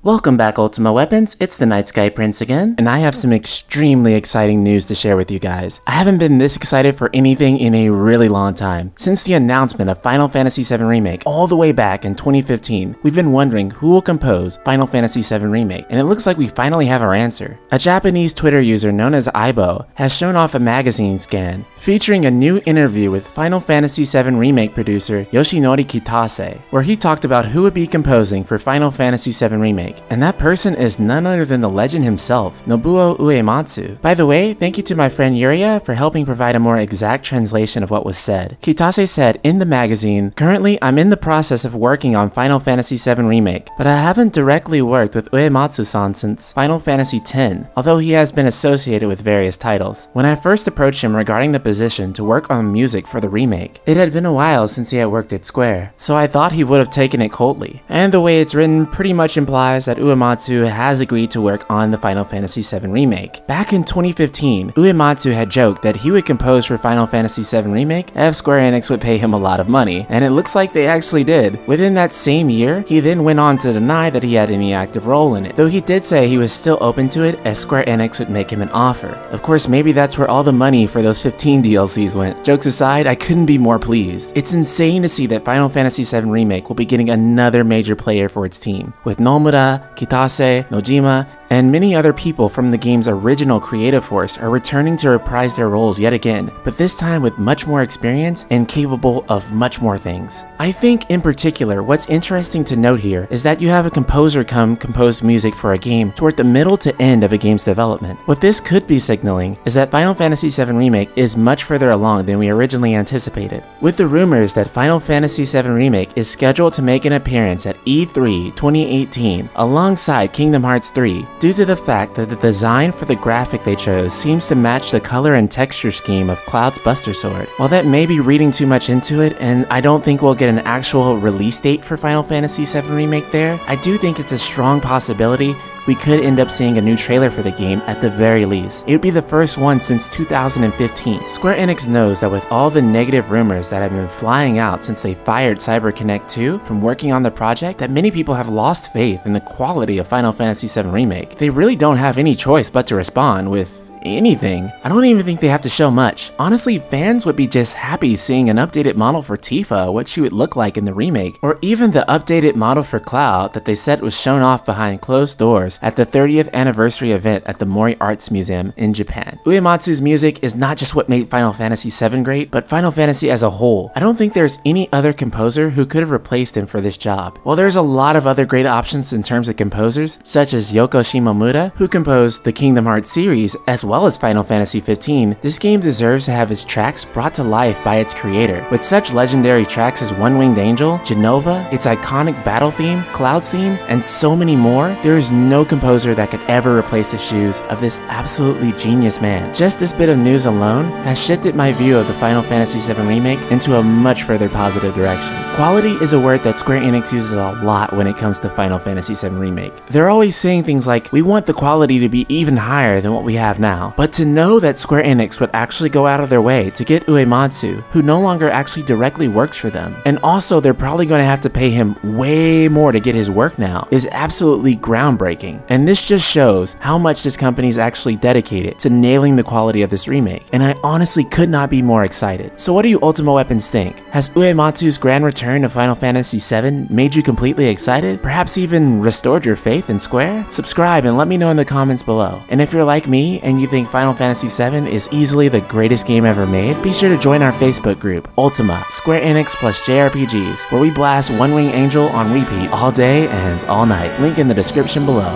Welcome back, Ultima Weapons. It's the Night Sky Prince again, and I have some extremely exciting news to share with you guys. I haven't been this excited for anything in a really long time. Since the announcement of Final Fantasy VII Remake all the way back in 2015, we've been wondering who will compose Final Fantasy VII Remake, and it looks like we finally have our answer. A Japanese Twitter user known as Aibo has shown off a magazine scan featuring a new interview with Final Fantasy VII Remake producer Yoshinori Kitase, where he talked about who would be composing for Final Fantasy VII Remake. And that person is none other than the legend himself, Nobuo Uematsu. By the way, thank you to my friend Yuria for helping provide a more exact translation of what was said. Kitase said in the magazine, "Currently, I'm in the process of working on Final Fantasy VII Remake, but I haven't directly worked with Uematsu-san since Final Fantasy X, although he has been associated with various titles. When I first approached him regarding the position to work on music for the remake, it had been a while since he had worked at Square, so I thought he would have taken it coldly. And the way it's written pretty much implies that Uematsu has agreed to work on the Final Fantasy VII Remake. Back in 2015, Uematsu had joked that he would compose for Final Fantasy VII Remake if Square Enix would pay him a lot of money, and it looks like they actually did. Within that same year, he then went on to deny that he had any active role in it, though he did say he was still open to it if Square Enix would make him an offer. Of course, maybe that's where all the money for those 15 DLCs went. Jokes aside, I couldn't be more pleased. It's insane to see that Final Fantasy VII Remake will be getting another major player for its team, with Nomura, Kitase, Nojima, and many other people from the game's original creative force are returning to reprise their roles yet again, but this time with much more experience and capable of much more things. I think, in particular, what's interesting to note here is that you have a composer compose music for a game toward the middle to end of a game's development. What this could be signaling is that Final Fantasy VII Remake is much further along than we originally anticipated, with the rumors that Final Fantasy VII Remake is scheduled to make an appearance at E3 2018 alongside Kingdom Hearts 3, due to the fact that the design for the graphic they chose seems to match the color and texture scheme of Cloud's Buster Sword. While that may be reading too much into it, and I don't think we'll get an actual release date for Final Fantasy VII Remake there, I do think it's a strong possibility we could end up seeing a new trailer for the game at the very least. It would be the first one since 2015. Square Enix knows that with all the negative rumors that have been flying out since they fired CyberConnect 2 from working on the project, that many people have lost faith in the quality of Final Fantasy VII Remake. They really don't have any choice but to respond with anything. I don't even think they have to show much. Honestly, fans would be just happy seeing an updated model for Tifa, what she would look like in the remake, or even the updated model for Cloud that they said was shown off behind closed doors at the 30th anniversary event at the Mori Arts Museum in Japan. Uematsu's music is not just what made Final Fantasy VII great, but Final Fantasy as a whole. I don't think there's any other composer who could have replaced him for this job. While there's a lot of other great options in terms of composers, such as Yoko Shimomura, who composed the Kingdom Hearts series as well as Final Fantasy XV, this game deserves to have its tracks brought to life by its creator. With such legendary tracks as One-Winged Angel, Genova, its iconic battle theme, Cloud's theme, and so many more, there is no composer that could ever replace the shoes of this absolutely genius man. Just this bit of news alone has shifted my view of the Final Fantasy VII Remake into a much further positive direction. Quality is a word that Square Enix uses a lot when it comes to Final Fantasy VII Remake. They're always saying things like, we want the quality to be even higher than what we have now. But to know that Square Enix would actually go out of their way to get Uematsu, who no longer actually directly works for them, and also they're probably going to have to pay him way more to get his work now, is absolutely groundbreaking. And this just shows how much this company is actually dedicated to nailing the quality of this remake, and I honestly could not be more excited. So what do you Ultima Weapons think? Has Uematsu's grand return to Final Fantasy VII made you completely excited? Perhaps even restored your faith in Square? Subscribe and let me know in the comments below. And if you're like me and you think Final Fantasy VII is easily the greatest game ever made, be sure to join our Facebook group, Ultima, Square Enix plus JRPGs, where we blast One-Winged Angel on repeat all day and all night. Link in the description below.